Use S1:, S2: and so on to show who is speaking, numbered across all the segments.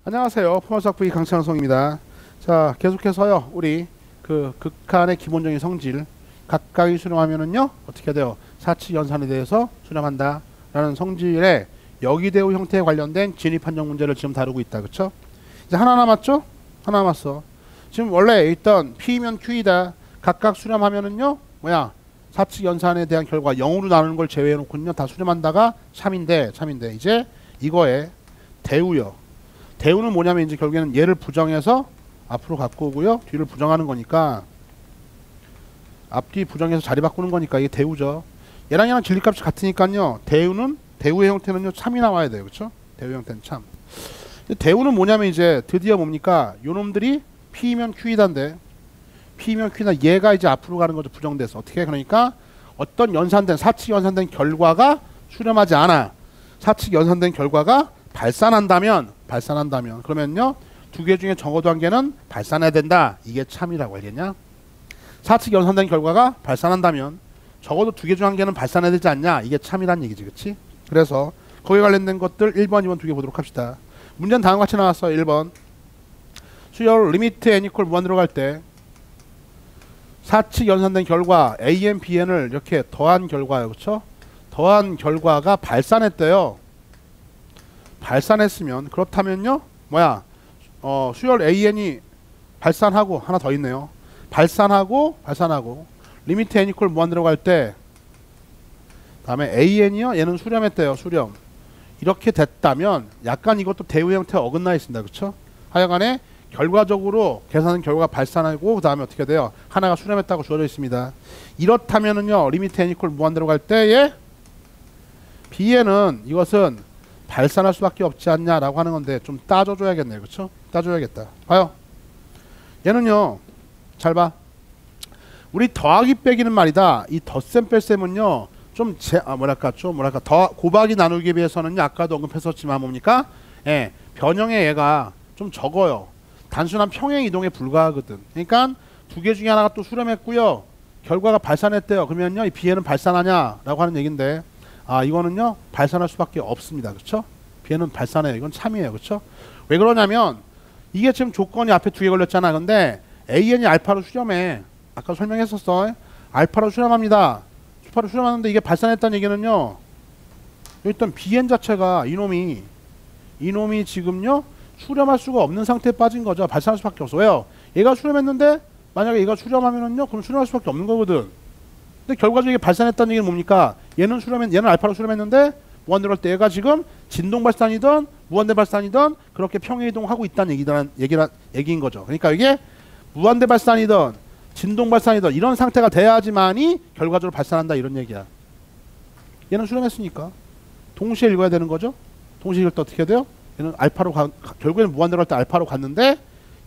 S1: 안녕하세요. 포먼스학부의 강찬성입니다. 자, 계속해서요. 우리 그 극한의 기본적인 성질 각각이 수렴하면은요 어떻게 돼요? 사치 연산에 대해서 수렴한다 라는 성질의 역이대우 형태에 관련된 진입 판정 문제를 지금 다루고 있다. 그쵸? 이제 하나 남았죠? 하나 남았어. 지금 원래 있던 P면 Q이다 각각 수렴하면은요 뭐야? 사치 연산에 대한 결과 0으로 나누는 걸 제외해 놓고는요 다 수렴한다가 참인데 이제 이거에 대우요. 대우는 뭐냐면 이제 결국에는 얘를 부정해서 앞으로 갖고 오고요. 뒤를 부정하는 거니까 앞뒤 부정해서 자리 바꾸는 거니까 이게 대우죠. 얘랑 진리값이 같으니까요. 대우의 형태는요 참이 나와야 돼요. 그렇죠? 대우 형태는 참. 대우는 뭐냐면 이제 드디어 뭡니까? 요놈들이 P면 Q이다인데 P면 Q나 얘가 이제 앞으로 가는 거죠. 부정돼서. 어떻게? 그러니까 어떤 사측 연산된 결과가 수렴하지 않아. 사측 연산된 결과가 발산한다면 그러면요 두 개 중에 적어도 한 개는 발산해야 된다. 이게 참이라고 알겠냐? 사측 연산된 결과가 발산한다면 적어도 두 개 중 한 개는 발산해야 되지 않냐? 이게 참이란 얘기지. 그치? 그래서 거기에 관련된 것들 1번 2번 두 개 보도록 합시다. 문제는 다음과 같이 나왔어요. 1번 수열 리미트 n 이퀄 무한대로 갈 때 사측 연산된 결과 an, bn을 이렇게 더한 결과요. 그쵸? 더한 결과가 발산했대요. 발산했으면 그렇다면요 뭐야 수열 an이 발산하고 하나 더 있네요. 발산하고 리미트 n 이퀄 무한대로 갈 때 다음에 an이요 얘는 수렴했대요. 수렴. 이렇게 됐다면 약간 이것도 대우 형태가 어긋나 있습니다. 그쵸? 하여간에 결과적으로 계산한 결과가 발산하고 그 다음에 어떻게 돼요? 하나가 수렴했다고 주어져 있습니다. 이렇다면은요 리미트 n 이퀄 무한대로 갈 때에 b에는 이것은 발산할 수밖에 없지 않냐라고 하는 건데 좀 따져줘야겠네요. 그쵸? 따져야겠다. 봐요. 얘는요 잘 봐. 우리 더하기 빼기는 말이다. 이 덧셈 뺄셈은요 좀 더 곱하기 나누기에 비해서는 아까도 언급했었지만 뭡니까? 예, 변형의 얘가 좀 적어요. 단순한 평행 이동에 불과하거든. 그러니까 두 개 중에 하나가 또 수렴했고요. 결과가 발산했대요. 그러면요 이 B에는 발산하냐라고 하는 얘긴데 이거는요 발산할 수밖에 없습니다. 그렇죠? B에는 발산해요. 이건 참이에요. 그렇죠? 왜 그러냐면 이게 지금 조건이 앞에 두 개 걸렸잖아. 근데 AN이 알파로 수렴해. 아까 설명했었어. 알파로 수렴합니다. 알파로 수렴하는데 이게 발산했다는 얘기는요 일단 BN 자체가 이놈이 지금요 수렴할 수가 없는 상태에 빠진 거죠. 발산할 수밖에 없어. 왜요? 얘가 수렴했는데 만약에 얘가 수렴하면은요 그럼 수렴할 수밖에 없는 거거든. 근데 결과적으로 이게 발산했다는 얘기는 뭡니까? 얘는 알파로 수렴했는데 무한대로 할 때 얘가 지금 진동 발산이든 무한대 발산이든 그렇게 평행 이동하고 있다는 얘기인 거죠. 그러니까 이게 무한대 발산이든 진동 발산이든 이런 상태가 돼야지만이 결과적으로 발산한다 이런 얘기야. 얘는 수렴했으니까 동시에 읽어야 되는 거죠. 동시에 읽을 때 어떻게 돼요? 얘는 알파로 결국에는 무한대로 할 때 알파로 갔는데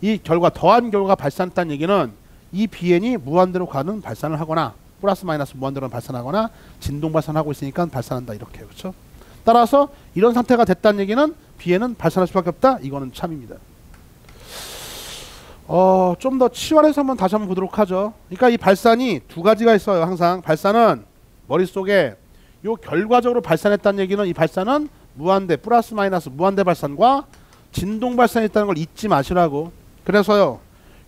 S1: 이 결과 더한 결과가 발산했다는 얘기는 이 BN이 무한대로 가는 발산을 하거나 플러스 마이너스 무한대로 발산하거나 진동 발산하고 있으니까 발산한다 이렇게. 그렇죠? 따라서 이런 상태가 됐다는 얘기는 B에는 발산할 수밖에 없다. 이거는 참입니다. 좀 더 치환해서 다시 한번 보도록 하죠. 그러니까 이 발산이 두 가지가 있어요. 항상 발산은 머릿속에 요 결과적으로 발산했다는 얘기는 이 발산은 무한대 플러스 마이너스 무한대 발산과 진동 발산이 있다는 걸 잊지 마시라고. 그래서요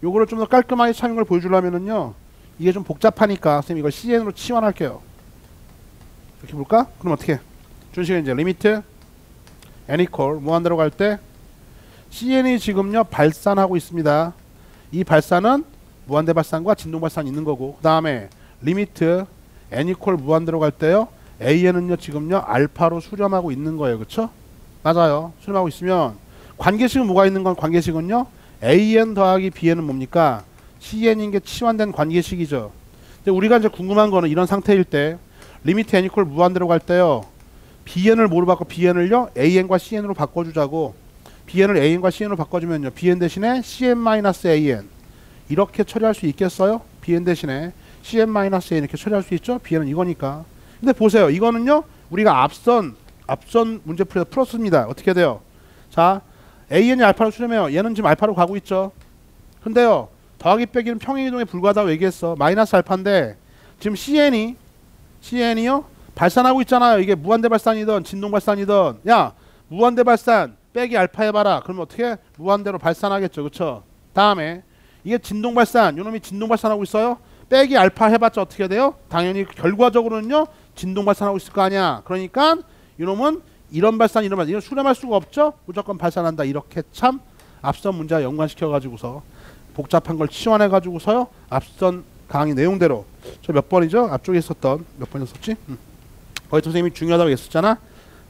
S1: 요거를 좀 더 깔끔하게 참인 걸 보여주려면은요 이게 좀 복잡하니까 선생님 이걸 CN으로 치환할게요. 이렇게 볼까? 그럼 어떻게? 준식은 이제 리미트 n 이퀄 무한대로 갈 때 CN이 지금요 발산하고 있습니다. 이 발산은 무한대 발산과 진동 발산이 있는 거고 그 다음에 리미트 n 이퀄 무한대로 갈 때요 AN은요 지금요 알파로 수렴하고 있는 거예요. 그쵸? 맞아요. 수렴하고 있으면 관계식은 뭐가 있는 건 관계식은요 AN 더하기 BN은 뭡니까? CN인 게 치환된 관계식이죠. 근데 우리가 이제 궁금한 거는 이런 상태일 때 리미트 n 이퀄 무한대로 갈 때요 BN을 뭐로 바꿔? BN을요 AN과 CN으로 바꿔주자고. BN을 AN과 CN으로 바꿔주면요 BN 대신에 CN-AN 이렇게 처리할 수 있겠어요? BN 대신에 CN-AN 이렇게 처리할 수 있죠? BN은 이거니까. 근데 보세요. 이거는요 우리가 앞선 문제풀이에서 풀었습니다. 어떻게 돼요? 자 AN이 알파로 수렴해요. 얘는 지금 알파로 가고 있죠. 근데요 더하기 빼기는 평행이동에 불과하다고 얘기했어. 마이너스 알파인데 지금 CN이요 발산하고 있잖아요. 이게 무한대 발산이든 진동 발산이든 야 무한대 발산 빼기 알파 해봐라. 그러면 어떻게? 무한대로 발산하겠죠. 그쵸? 다음에 이게 진동 발산. 요놈이 진동 발산하고 있어요. 빼기 알파 해봤자 어떻게 돼요? 당연히 결과적으로는요. 진동 발산하고 있을 거 아니야. 그러니까 이놈은 이런 발산 이런 수렴할 수가 없죠. 무조건 발산한다. 이렇게 참 앞선 문제와 연관시켜가지고서 복잡한 걸 치환해가지고서요. 앞선 강의 내용대로 저 몇 번이죠? 앞쪽에 있었던 몇 번이었었지? 거기 선생님이 중요하다고 했었잖아.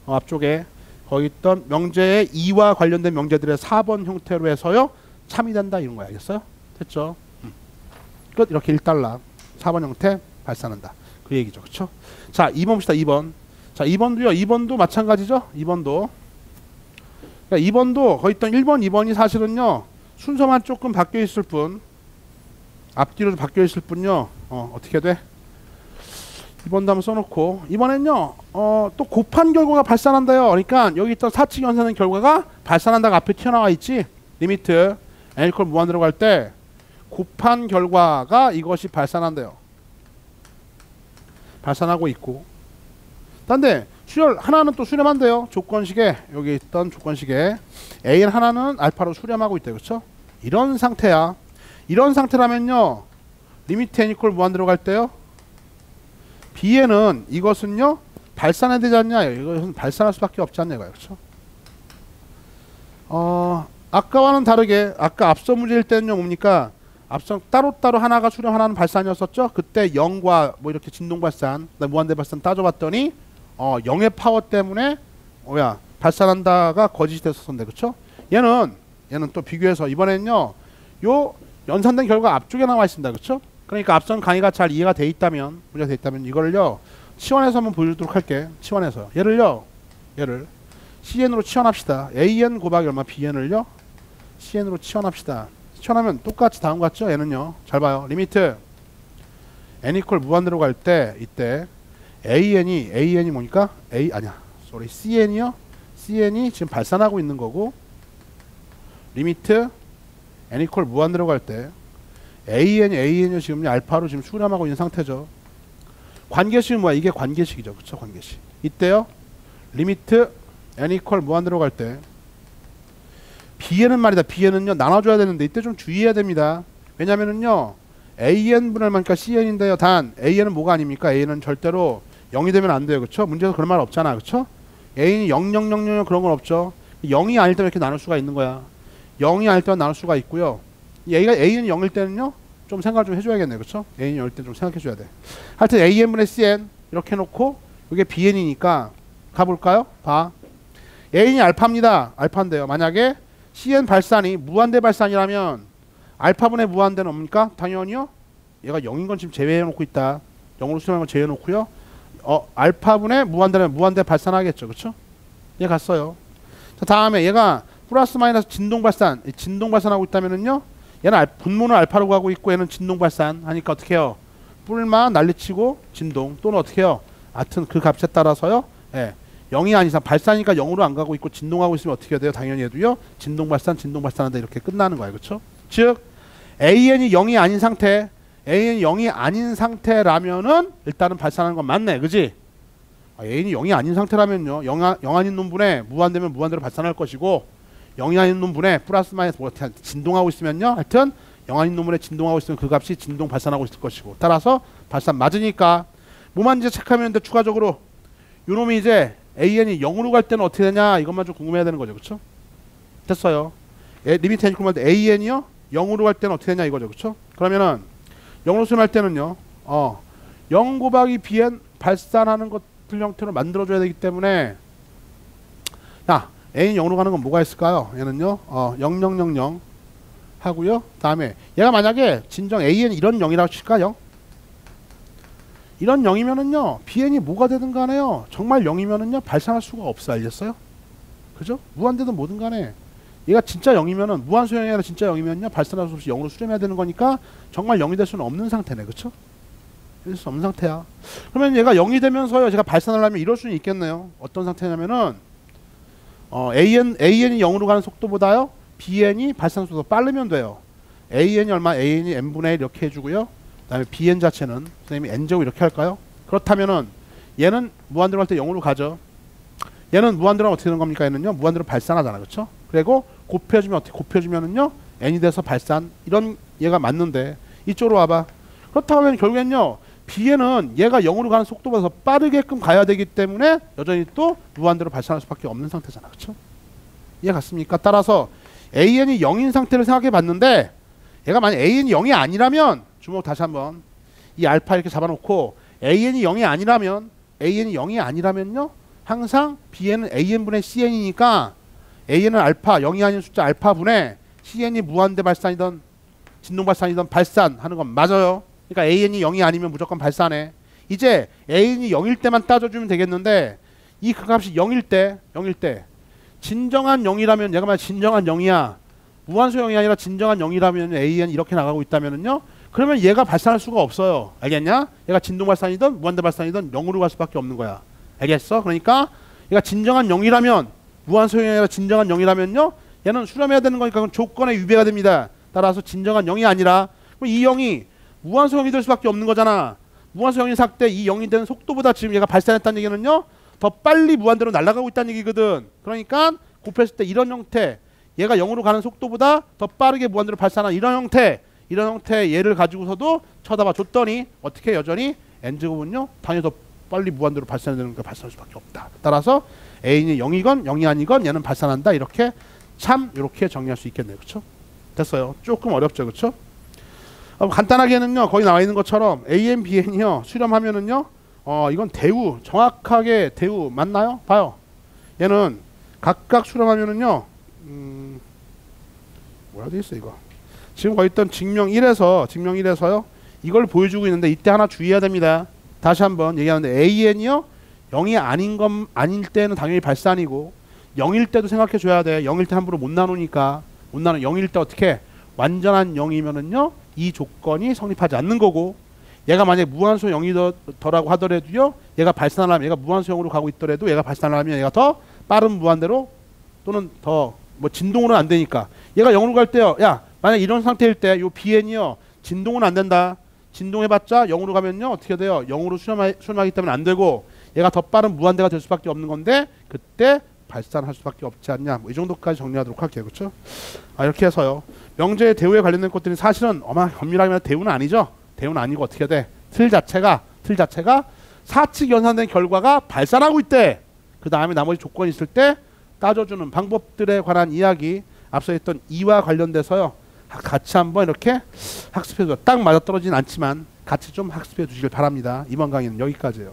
S1: 앞쪽에 거기 있던 명제의 2와 관련된 명제들의 4번 형태로 해서요. 참이 된다 이런 거 알겠어요? 됐죠? 끝. 이렇게 1달러 4번 형태 발산한다. 그 얘기죠. 그쵸? 자 2번 봅시다. 2번. 자 2번도요. 2번도 마찬가지죠. 2번도. 그러니까 2번도 거기 있던 1번 2번이 사실은요. 순서만 조금 바뀌어 있을 뿐 앞뒤로 바뀌어 있을 뿐요. 어떻게 돼? 2번도 한번 써놓고 이번엔요. 또 곱한 결과가 발산한다요. 그러니까 여기 있던 사칙 연산된 결과가 발산한다가 앞에 튀어나와 있지. 리미트 n 이퀄 무한대로 갈 때 곱한 결과가 이것이 발산한대요. 발산하고 있고. 근데 수열 하나는 또 수렴한대요. 조건식에 여기 있던 조건식에 a 하나는 알파로 수렴하고 있대요. 그렇죠? 이런 상태야. 이런 상태라면요. 리미트 n 이퀄 무한대로 갈 때요. b에는 이것은요. 발산해야 되지 않냐. 이것은 발산할 수밖에 없지 않냐. 그렇죠? 아까와는 다르게 아까 앞서 문제일 때는요. 뭡니까? 앞서 따로따로 하나가 수렴 하나는 발산이었었죠. 그때 0과 뭐 이렇게 진동 발산 무한대 발산 따져봤더니 0의 파워 때문에 발산한다가 거짓이 됐었는데 그쵸? 얘는 또 비교해서 이번에는요. 요 연산된 결과 앞쪽에 나와 있습니다. 그쵸? 그러니까 앞선 강의가 잘 이해가 돼 있다면 문제가 돼 있다면 이거를요. 치환해서 한번 보여주도록 할게. 치환해서 얘를 CN으로 치환합시다. AN 곱하기 얼마 BN을요. CN으로 치환합시다. 치환하면 똑같이 다음 같죠? 얘는요. 잘 봐요. 리미트 n 이퀄 무한대로 갈 때 이때 AN이 뭐니까? CN이요. CN이 지금 발산하고 있는 거고 리미트 n 이퀄 무한대로 갈 때 AN이 지금 알파로 지금 수렴하고 있는 상태죠. 관계식은 뭐야? 이게 관계식이죠. 그쵸? 관계식. 이때요. 리미트 n 이퀄 무한대로 갈 때 bn은 말이다. bn은요. 나눠줘야 되는데 이때 좀 주의해야 됩니다. 왜냐면은요. an분의 얼마니까 cn인데요. 단 an은 뭐가 아닙니까? an은 절대로 0이 되면 안 돼요. 그쵸? 문제에서 그런 말 없잖아. 그쵸? a는 000 그런 건 없죠. 0이 아닐 때는 이렇게 나눌 수가 있는 거야. 0이 아닐 때는 나눌 수가 있고요. a는 0일 때는요. 좀 생각을 좀 해줘야겠네요. 그쵸? a는 0일 때 좀 생각해줘야 돼. 하여튼 an분의 cn 이렇게 해놓고 이게 bn이니까 가볼까요? 봐. a는 알파입니다. 알파인데요. 만약에 cn 발산이 무한대 발산이라면 알파분의 무한대는 뭡니까? 당연히요. 얘가 0인 건 지금 제외해놓고 있다. 0으로 수렴한 건 제외해놓고요. 알파분의 무한대는 무한대 발산하겠죠. 그쵸? 얘 갔어요. 자, 다음에 얘가 플러스 마이너스 진동 발산. 진동 발산하고 있다면은요. 얘는 분모는 알파로 가고 있고 얘는 진동 발산 하니까 어떻게 해요? 뿔만 난리치고 진동 또는 어떻게 해요? 하여튼 그 값에 따라서요. 예. 0이 아닌 이상 발산이니까 0으로 안 가고 있고 진동하고 있으면 어떻게 돼요? 당연히 해도요. 진동 발산한다 이렇게 끝나는 거예요. 그렇죠? 즉 AN이 0이 아닌 상태 AN이 0이 아닌 상태라면은 일단은 발산하는 건 맞네. 그지? AN이 0이 아닌 상태라면요. 0 아닌 놈분에 무한대면 무한대로 발산할 것이고 0이 아닌 놈분에 플러스 마이너스 뭐 진동하고 있으면요. 하여튼 0 아닌 놈분에 진동하고 있으면 그 값이 진동 발산하고 있을 것이고 따라서 발산 맞으니까 뭐만 이제 체크하면 되는데 추가적으로 요놈이 이제 AN이 0으로 갈 때는 어떻게 되냐 이것만 좀 궁금해야 되는 거죠. 그쵸? 됐어요. 리미트 n 이퀄 할 때 AN이요 0으로 갈 때는 어떻게 되냐 이거죠. 그쵸? 그러면은 0으로 수렴할 때는요 0 곱하기 bn 발산하는 것들 형태로 만들어줘야 되기 때문에 A는 0으로 가는 건 뭐가 있을까요? 얘는요 0000 하고요. 다음에 얘가 만약에 진정 AN이 이런 0이라고 칠까요? 이런 0이면은요 bn이 뭐가 되든 간에요 정말 0이면은요 발산할 수가 없어. 알겠어요? 그죠? 무한대든 뭐든 간에 얘가 진짜 0이면은 무한소형이 아니라 진짜 0이면요 발산할 수 없이 0으로 수렴해야 되는 거니까 정말 0이 될 수는 없는 상태네. 그쵸? 될 수 없는 상태야. 그러면 얘가 0이 되면서요 제가 발산을 하면 이럴 수는 있겠네요. 어떤 상태냐면은 AN이 0으로 가는 속도보다요 bn이 발산 속도가 빠르면 돼요. AN이 얼마? AN이 n분의 1 이렇게 해주고요. 그 다음에 bn 자체는 선생님이 n제곱 이렇게 할까요? 그렇다면은 얘는 무한대로 갈 때 0으로 가죠. 얘는 무한대로 어떻게 되는 겁니까? 얘는요 무한대로 발산하잖아, 그렇죠? 그리고 곱해주면 어떻게 곱해주면은요 n이 돼서 발산 이런 얘가 맞는데 이쪽으로 와봐. 그렇다면 결국엔요 b에는 얘가 0으로 가는 속도보다 더 빠르게끔 가야 되기 때문에 여전히 또 무한대로 발산할 수밖에 없는 상태잖아, 그렇죠? 이해 갔습니까? 따라서 an이 0인 상태를 생각해 봤는데 얘가 만약 an이 0이 아니라면 주목 다시 한번 이 알파 이렇게 잡아놓고 an이 0이 아니라면요 항상 bn은 an분의 cn이니까 an은 알파 0이 아닌 숫자 알파분의 cn이 무한대 발산이든 진동 발산이든 발산하는 건 맞아요. 그러니까 an이 0이 아니면 무조건 발산해. 이제 an이 0일 때만 따져주면 되겠는데 이 그 값이 0일 때 진정한 0이라면 얘가 만약 진정한 0이야 무한소 0이 아니라 진정한 0이라면 an 이렇게 나가고 있다면은요 그러면 얘가 발산할 수가 없어요. 알겠냐? 얘가 진동 발산이든 무한대 발산이든 0으로 갈 수밖에 없는 거야. 알겠어? 그러니까 얘가 진정한 0이라면 무한소 0이 아니라 진정한 0이라면요 얘는 수렴해야 되는 거니까 그건 조건에 위배가 됩니다. 따라서 진정한 0이 아니라 그럼 이 0이 무한소 0이 될 수밖에 없는 거잖아. 무한소 0이 살 때 이 0이 되는 속도보다 지금 얘가 발산했다는 얘기는요 더 빨리 무한대로 날아가고 있다는 얘기거든. 그러니까 곱했을 때 이런 형태 얘가 0으로 가는 속도보다 더 빠르게 무한대로 발산한 이런 형태의 얘를 가지고서도 쳐다봐 줬더니 어떻게 여전히 n제곱은요 당연히 더 빨리 무한대로 발산되는 거 발산할 수밖에 없다. 따라서 a는 0이건 0이 아니건 얘는 발산한다. 이렇게 정리할 수 있겠네요. 그렇죠? 됐어요. 조금 어렵죠. 그렇죠? 간단하게는요 거기 나와 있는 것처럼 AN, BN이요 수렴하면은요 이건 대우 정확하게 대우 맞나요? 봐요. 얘는 각각 수렴하면은요 뭐라 돼 있어 이거 지금 거기 있던 증명 1에서요 이걸 보여주고 있는데 이때 하나 주의해야 됩니다. 다시 한번 얘기하는데 AN이요 0이 아닐 때는 당연히 발산이고 0일 때도 생각해 줘야 돼. 0일 때 함부로 못 나누니까 0일 때 어떻게 완전한 0이면은요 이 조건이 성립하지 않는 거고 얘가 만약에 무한소 0이더라고 하더라도요 얘가 발산하면 얘가 무한소 0으로 가고 있더라도 얘가 발산하면 얘가 더 빠른 무한대로 또는 더 뭐 진동으로는 안 되니까 얘가 0으로 갈 때요 야 만약 이런 상태일 때 요 BN이요 진동은 안 된다. 진동해봤자 0으로 가면요 어떻게 돼요? 0으로 수렴하기 때문에 안 되고 얘가 더 빠른 무한대가 될 수밖에 없는 건데 그때 발산할 수밖에 없지 않냐. 뭐 이 정도까지 정리하도록 할게요. 그렇죠? 이렇게 해서요 명제의 대우에 관련된 것들이 사실은 엄밀하게 대우는 아니죠. 대우는 아니고 어떻게 돼? 틀 자체가 사측 연산된 결과가 발산하고 있대. 그 다음에 나머지 조건이 있을 때 따져주는 방법들에 관한 이야기 앞서 했던 이와 관련돼서요 같이 한번 이렇게 학습해 줘. 딱 맞아떨어지진 않지만 같이 좀 학습해 주시길 바랍니다. 이번 강의는 여기까지예요.